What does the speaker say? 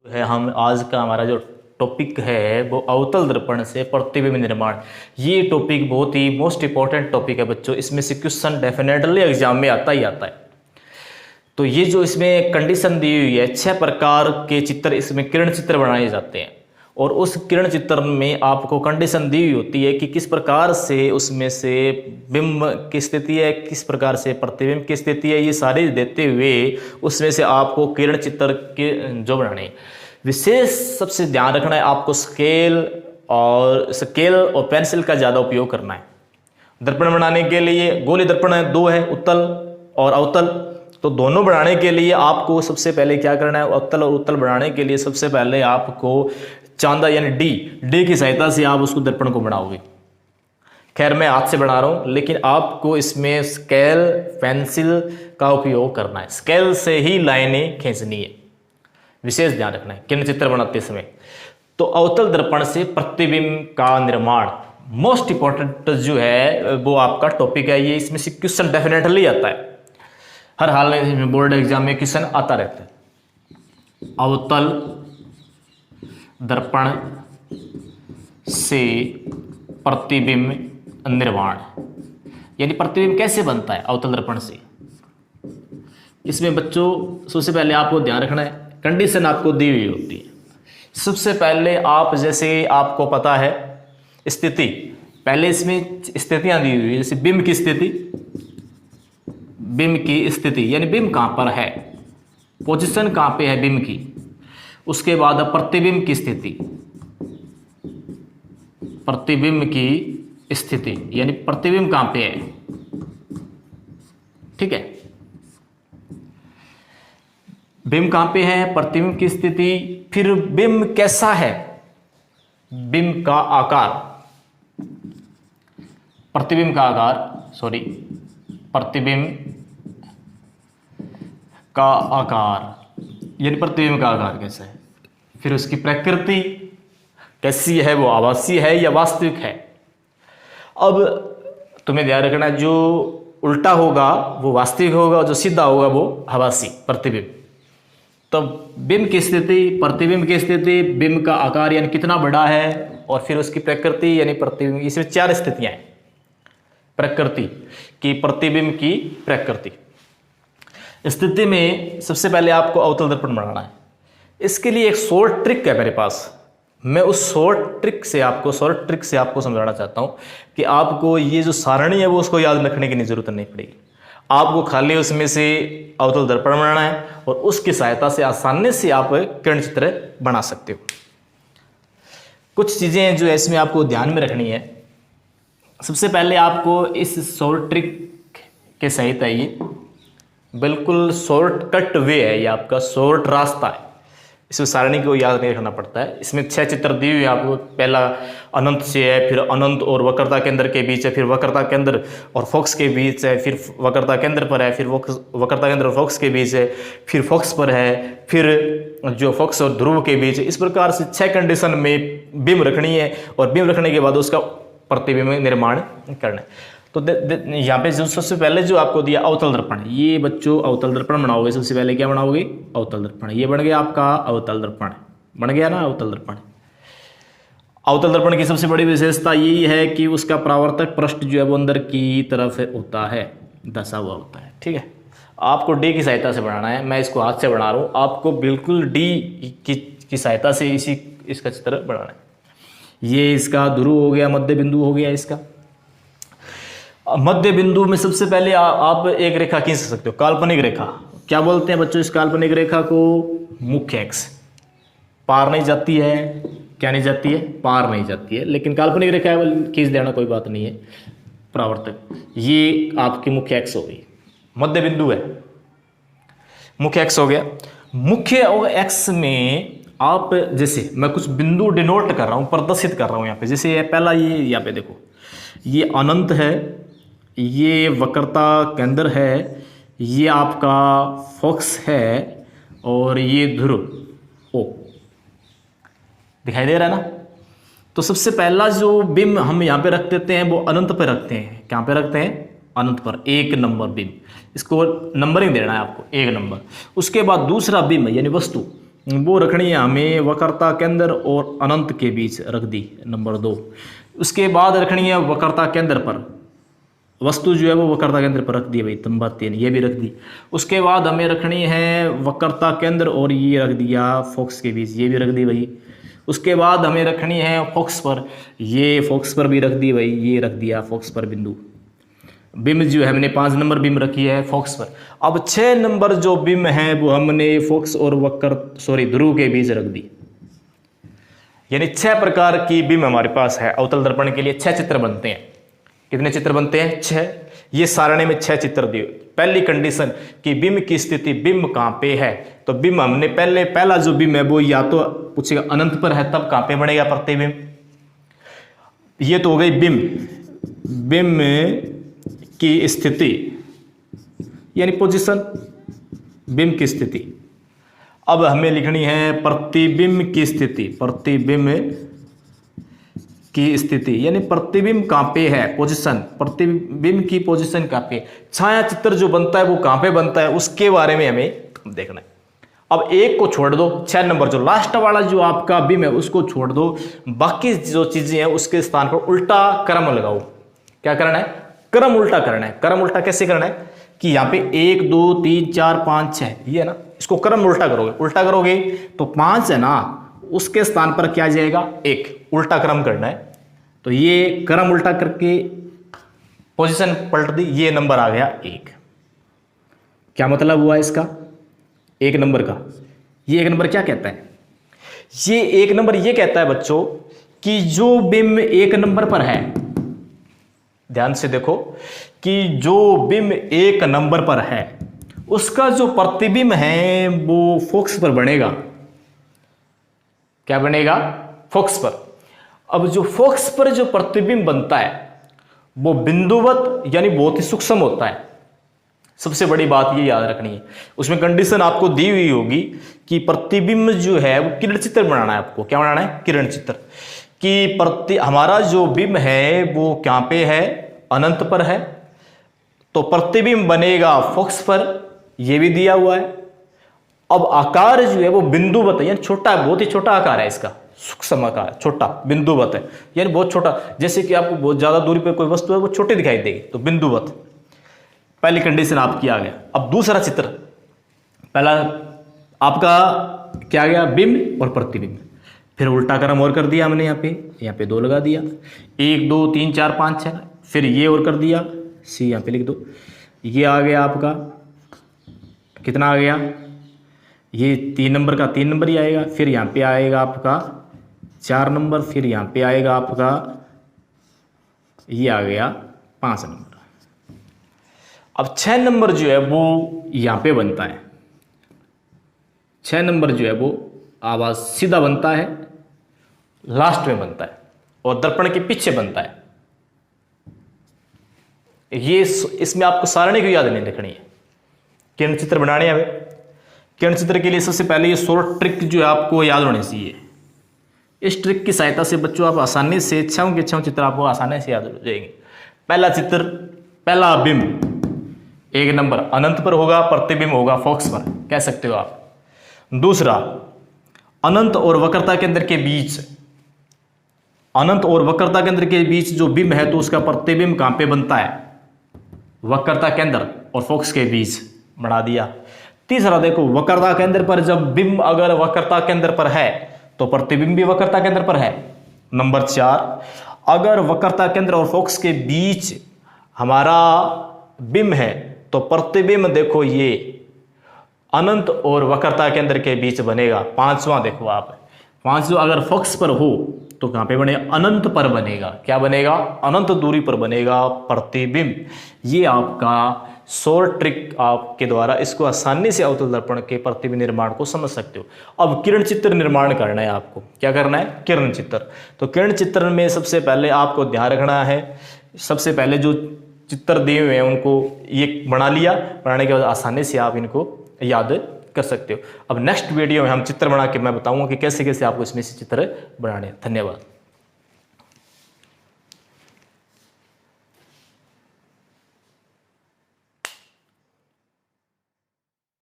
है हम आज का हमारा जो टॉपिक है वो अवतल दर्पण से प्रतिबिंब निर्माण। ये टॉपिक बहुत ही मोस्ट इंपॉर्टेंट टॉपिक है बच्चों, इसमें से क्वेश्चन डेफिनेटली एग्जाम में आता ही आता है। तो ये जो इसमें कंडीशन दी हुई है, 6 प्रकार के चित्र इसमें किरण चित्र बनाए जाते हैं और उस किरण चित्र में आपको कंडीशन दी हुई होती है कि किस प्रकार से उसमें से बिंब की स्थिति है, किस प्रकार से प्रतिबिंब की स्थिति है। ये सारे देते हुए उसमें से आपको किरण चित्र के जो बनाने हैं, विशेष सबसे ध्यान रखना है आपको स्केल और पेंसिल का ज़्यादा उपयोग करना है। दर्पण बनाने के लिए गोली दर्पण है, 2 है, उत्तल और अवतल। तो दोनों बनाने के लिए आपको सबसे पहले क्या करना है, अवतल और उत्तल बनाने के लिए सबसे पहले आपको चांदा यानी डी की सहायता से आप उसको दर्पण को बनाओगे। खैर मैं हाथ से बना रहा हूं, लेकिन आपको इसमें स्केल पेंसिल का उपयोग करना है। स्केल से ही लाइनें खींचनी है, विशेष ध्यान रखना है किरण चित्र बनाते समय। तो अवतल दर्पण से प्रतिबिंब का निर्माण मोस्ट इंपॉर्टेंट जो है वो आपका टॉपिक है। ये इसमें से क्वेश्चन डेफिनेटली आता है, हर हाल में बोर्ड एग्जाम में क्वेश्चन आता रहता है। अवतल दर्पण से प्रतिबिंब निर्माण, यानी प्रतिबिंब कैसे बनता है अवतल दर्पण से। इसमें बच्चों सबसे पहले आपको ध्यान रखना है, कंडीशन आपको दी हुई होती है। सबसे पहले आप जैसे आपको पता है स्थिति, पहले इसमें स्थितियां दी हुई है, जैसे बिंब की स्थिति, बिंब की स्थिति यानी बिंब कहां पर है, पोजीशन कहां पे है बिंब की। उसके बाद प्रतिबिंब की स्थिति, प्रतिबिंब की स्थिति यानी प्रतिबिंब कहां पे है, ठीक है। बिंब कहां पे है, प्रतिबिंब की स्थिति, फिर बिंब कैसा है, बिंब का आकार, प्रतिबिंब का आकार, सॉरी प्रतिबिंब का आकार यानी प्रतिबिंब का आकार कैसा है, फिर उसकी प्रकृति कैसी है, वो आभासी है या वास्तविक है। अब तुम्हें ध्यान रखना, जो उल्टा होगा वो वास्तविक होगा और जो सीधा होगा वो आभासी प्रतिबिंब। तो बिंब की स्थिति, प्रतिबिंब की स्थिति, बिंब का आकार यानी कितना बड़ा है, और फिर उसकी प्रकृति यानी प्रतिबिंब। इसमें 4 स्थितियां हैं प्रकृति की, प्रतिबिंब की प्रकृति। स्थिति में सबसे पहले आपको अवतल दर्पण बनाना है। इसके लिए एक शॉर्ट ट्रिक है मेरे पास, मैं उस शॉर्ट ट्रिक से आपको समझाना चाहता हूं कि आपको ये जो सारणी है वो उसको याद रखने की जरूरत नहीं पड़ेगी। आपको खाली उसमें से अवतल दर्पण बनाना है और उसकी सहायता से आसानी से आप किरण चित्र बना सकते हो। कुछ चीजें जो है इसमें आपको ध्यान में रखनी है। सबसे पहले आपको इस शॉर्ट ट्रिक के सहित है, ये बिल्कुल शॉर्टकट वे है, ये आपका शॉर्ट रास्ता है। इसमें सारणी को याद नहीं रखना पड़ता है। इसमें 6 चित्र दिए हुए हैं आपको। पहला अनंत से है, फिर अनंत और वक्रता केंद्र के बीच है, फिर वक्रता केंद्र और फोकस के बीच है, फिर वक्रता केंद्र पर है, फिर वक्रता केंद्र और फोकस के बीच है, फिर फोकस पर है, फिर जो फोकस और ध्रुव के बीच है। इस प्रकार से 6 कंडीशन में बिंब रखनी है और बिंब रखने के बाद उसका प्रतिबिंब निर्माण करना है। तो यहाँ पे जो सबसे पहले जो आपको दिया अवतल दर्पण, ये बच्चों अवतल दर्पण बनाओगे। सबसे पहले क्या बनाओगे, अवतल दर्पण। ये बन गया आपका अवतल दर्पण, बन गया ना अवतल दर्पण। अवतल दर्पण की सबसे बड़ी विशेषता यही है कि उसका परावर्तक पृष्ठ जो है वो अंदर की तरफ होता है, धंसा हुआ होता है, ठीक है। आपको डी की सहायता से बनाना है, मैं इसको हाथ से बना रहा हूँ, आपको बिल्कुल डी की सहायता से इसका चित्र बनाना है। ये इसका ध्रुव हो गया, मध्य बिंदु हो गया इसका। मध्य बिंदु में सबसे पहले आप एक रेखा खींच सकते हो, काल्पनिक रेखा। क्या बोलते हैं बच्चों इस काल्पनिक रेखा को, मुख्य अक्ष। पार नहीं जाती है, क्या नहीं जाती है, पार नहीं जाती है, लेकिन काल्पनिक रेखा है, खींच देना कोई बात नहीं है। परावर्तक ये आपकी मुख्य अक्ष हो गई, मध्य बिंदु है, मुख्य अक्ष हो गया। मुख्य अक्ष में आप जैसे मैं कुछ बिंदु डिनोट कर रहा हूं, प्रदर्शित कर रहा हूं यहाँ पे। जैसे पहला ये यहाँ पे देखो, ये अनंत है, ये वक्रता केंद्र है, ये आपका फोकस है, और ये ध्रुव ओ दिखाई दे रहा है ना। तो सबसे पहला जो बिंब हम यहाँ पे रख देते हैं वो अनंत पे रखते हैं। कहाँ पे रखते हैं, अनंत पर। 1 नंबर बिंब, इसको नंबरिंग देना है आपको, 1 नंबर। उसके बाद दूसरा बिंब यानी वस्तु, वो रखनी है हमें वक्रता केंद्र और अनंत के बीच, रख दी नंबर 2। उसके बाद रखनी है वक्रता केंद्र पर, वस्तु जो है वो वक्रता केंद्र पर रख दी भाई, नंबर 3 ये भी रख दी। उसके बाद हमें रखनी है वक्रता केंद्र और ये रख दिया फोकस के बीच, ये भी रख दी भाई। उसके बाद हमें रखनी है फोकस पर, ये फोकस पर भी रख दी भाई, ये रख दिया फोकस पर बिंदु। बिम जो है हमने 5 नंबर बिम रखी है फोकस पर। अब 6 नंबर जो बिम है वो हमने फोकस और ध्रुव के बीच रख दी। यानी 6 प्रकार की बिम हमारे पास है। अवतल दर्पण के लिए 6 चित्र बनते हैं। कितने चित्र बनते हैं? 6। ये सारणी में 6 चित्र दिए। पहली कंडीशन कि बिम की स्थिति, बिम कहाँ पे है, तो बिम हमने पहला जो बिम है वो या तो पूछेगा अनंत पर है, तब कहाँ पे बनेगा प्रतिबिंब। ये तो हो गई बिम, बिम की स्थिति यानी पोजीशन, बिम की स्थिति। अब हमें लिखनी है प्रतिबिंब की स्थिति, प्रतिबिंब की स्थिति यानी प्रतिबिंब कहाँ पे है, पोजीशन, प्रतिबिंब की पोजीशन कहाँ पे। छाया चित्र जो बनता है वो कहाँ पे बनता है, उसके बारे में हमें देखना है। अब एक को छोड़ दो, 6 नंबर जो लास्ट वाला जो आपका बिंब है उसको छोड़ दो, बाकी जो चीजें हैं उसके स्थान पर उल्टा क्रम लगाओ। क्या करना है? क्रम उल्टा करना है। क्रम उल्टा कैसे करना है कि यहाँ पे 1 2 3 4 5 6 ये है ना, इसको क्रम उल्टा करोगे। उल्टा करोगे तो 5 है ना, उसके स्थान पर क्या जाएगा 1, उल्टा क्रम करना है। तो ये क्रम उल्टा करके पोजीशन पलट दी, ये नंबर आ गया 1। क्या मतलब हुआ इसका 1 नंबर का? ये 1 नंबर क्या कहता है? ये 1 नंबर ये कहता है बच्चों कि जो बिंब 1 नंबर पर है, ध्यान से देखो कि जो बिंब 1 नंबर पर है उसका जो प्रतिबिंब है वो फोकस पर बनेगा। क्या बनेगा? फोकस पर। अब जो फोकस पर जो प्रतिबिंब बनता है वो बिंदुवत यानी बहुत ही सूक्ष्म होता है। सबसे बड़ी बात ये याद रखनी है। उसमें कंडीशन आपको दी हुई होगी कि प्रतिबिंब जो है वो किरण चित्र बनाना है। आपको क्या बनाना है? किरण चित्र। कि हमारा जो बिंब है वो क्या पे है? अनंत पर है। तो प्रतिबिंब बनेगा फोकस पर, यह भी दिया हुआ है। अब आकार जो है वो बिंदुवत है यानी छोटा, बहुत ही छोटा आकार है इसका, सूक्ष्म आकार, छोटा, बिंदुवत है यानी बहुत छोटा। जैसे कि आपको बहुत ज्यादा दूरी पर कोई वस्तु है वो छोटी दिखाई देगी, तो बिंदुवत। पहली कंडीशन आपकी आ गया। अब दूसरा चित्र, पहला आपका क्या आ गया? बिंब और प्रतिबिंब। फिर उल्टा क्रम और कर दिया हमने, यहाँ पे 2 लगा दिया, 1 2 3 4 5 6। फिर ये और कर दिया, सी यहाँ पे लिख दो। ये आ गया आपका कितना आ गया? ये 3 नंबर का 3 नंबर ही आएगा। फिर यहाँ पे आएगा आपका 4 नंबर। फिर यहाँ पे आएगा आपका ये आ गया 5 नंबर। अब 6 नंबर जो है वो यहाँ पे बनता है। 6 नंबर जो है वो आवाज सीधा बनता है, लास्ट में बनता है और दर्पण के पीछे बनता है। ये इसमें आपको सारणी को याद नहीं रखनी है। किरण चित्र बनाने हैं। किरण चित्र के लिए सबसे पहले ये शॉर्ट ट्रिक जो है आपको याद होनी चाहिए। इस ट्रिक की सहायता से बच्चों आप आसानी से 6 के 6 चित्र आपको आसानी से याद हो जाएंगे। पहला चित्र, पहला बिंब 1 नंबर अनंत पर होगा, प्रतिबिंब होगा फोकस पर, कह सकते हो आप। दूसरा, अनंत और वक्रता केंद्र के बीच, अनंत और वक्रता केंद्र के बीच जो बिंब है तो उसका प्रतिबिंब कहां पे बनता है? वक्रता केंद्र और फोकस के बीच बना दिया। तीसरा देखो, वक्रता केंद्र पर जब बिंब अगर वक्रता केंद्र पर है तो प्रतिबिंब भी वक्रता केंद्र पर है। नंबर 4, अगर वक्रता केंद्र और फोकस के बीच हमारा बिंब है तो प्रतिबिंब देखो ये अनंत और वक्रता केंद्र के बीच बनेगा। 5वां देखो आप, 5वां अगर फोकस पर हो तो कहां पे बनेगा? अनंत पर बनेगा। क्या बनेगा? अनंत दूरी पर बनेगा प्रतिबिंब। ये आपका शॉर्ट ट्रिक आपके द्वारा इसको आसानी से अवतल दर्पण के प्रतिबिंब निर्माण को समझ सकते हो। अब किरण चित्र निर्माण करना है आपको। क्या करना है? किरण चित्र। तो किरण चित्र में सबसे पहले आपको ध्यान रखना है, सबसे पहले जो चित्र दिए हुए हैं उनको ये बना लिया। बनाने के बाद आसानी से आप इनको याद कर सकते हो। अब नेक्स्ट वीडियो में हम चित्र बना के मैं बताऊंगा कि कैसे कैसे आपको इसमें से चित्र बनाने हैं। धन्यवाद।